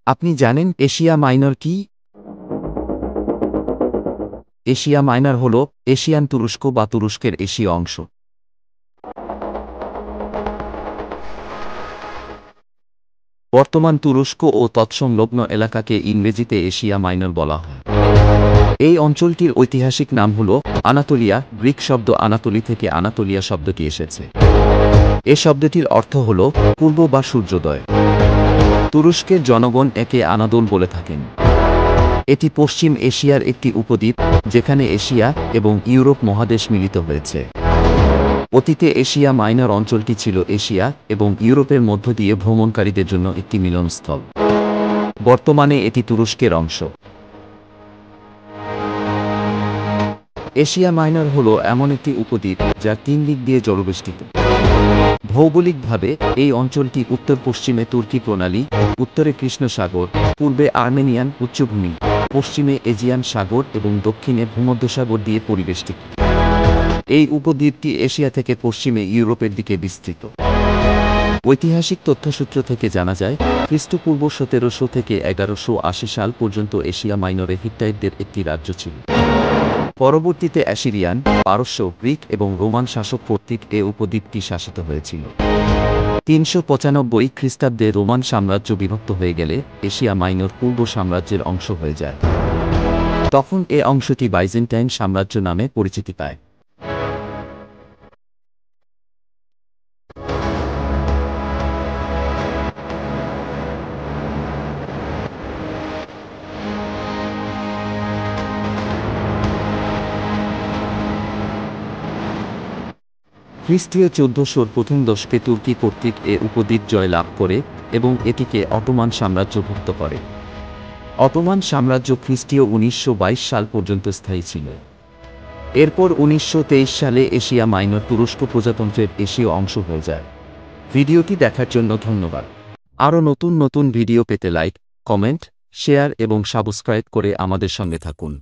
আপনি জানেন Asia minor কি? এশিয়া মাইনর হল এশিয়ান তুরস্ক বা তুরস্কের এশীয় অংশ। বর্তমান তুরস্ক ও তৎসংলগ্ন এলাকাকে ইংরেজিতে এশিয়া মাইনর বলা হয়। এই অঞ্চলটির ঐতিহাসিক নাম হল আনাতোলিয়া। গ্রিক শব্দ আনাতোলি থেকে আনাতোলিয়া শব্দটি এসেছে। এ শব্দটির অর্থ হল পূর্ব বা সূর্যোদয়। তুরস্কের জনগণ একে আনাদোল বলে থাকেন। এটি পশ্চিম এশিয়ার একটি উপদ্বীপ, যেখানে এশিয়া এবং ইউরোপ মহাদেশ মিলিত হয়েছে। অতীতে এশিয়া মাইনর অঞ্চলটি ছিল এশিয়া এবং ইউরোপের মধ্য দিয়ে ভ্রমণকারীদের জন্য একটি মিলনস্থল। বর্তমানে এটি তুরস্কের অংশ। এশিয়া মাইনর হল এমন একটি উপদ্বীপ যা 3 দিক দিয়ে জলবেষ্টিত। ভৌগোলিকভাবে এই অঞ্চলটি উত্তর-পশ্চিমে তুর্কি প্রণালী, উত্তরে কৃষ্ণ সাগর, পূর্বে আর্মেনিয়ান উচ্চভূমি, পশ্চিমে এজিয়ান সাগর এবং দক্ষিণে ভূমধ্যসাগর দিয়ে পরিবেষ্টিত। এই উপদ্বীপটি এশিয়া থেকে পশ্চিমে ইউরোপের দিকে বিস্তৃত। ঐতিহাসিক তথ্যসূত্র থেকে জানা যায়, খ্রিস্টপূর্ব 1700 থেকে 1180 সাল পর্যন্ত এশিয়া মাইনরে হিট্টাইটদের একটি রাজ্য ছিল। পরবর্তীতে অ্যাসিরিয়ান, পারস্য, গ্রিক এবং রোমান শাসক কর্তৃক এ উপদ্বীপটি শাসিত হয়েছিল। 395 খ্রিস্টাব্দে রোমান সাম্রাজ্য বিভক্ত হয়ে গেলে এশিয়া মাইনর পূর্ব সাম্রাজ্যের অংশ হয়ে যায়। তখন এ অংশটি বাইজেন্টাইন সাম্রাজ্য নামে পরিচিতি পায়। খ্রিস্টীয় 1400 প্রথম দশকে তুর্কি কর্তৃক এ উপদ্বীপ জয় লাভ করে এবং এটিকে অটোমান সাম্রাজ্যভুক্ত করে। অটোমান সাম্রাজ্য খ্রিস্টীয় 1922 সাল পর্যন্ত স্থায়ী ছিল। এরপর 1923 সালে এশিয়া মাইনর তুরস্ক প্রজাতন্ত্রের এশীয় অংশ হয়ে যায়। ভিডিওটি দেখার জন্য ধন্যবাদ। আরও নতুন নতুন ভিডিও পেতে লাইক, কমেন্ট, শেয়ার এবং সাবস্ক্রাইব করে আমাদের সঙ্গে থাকুন।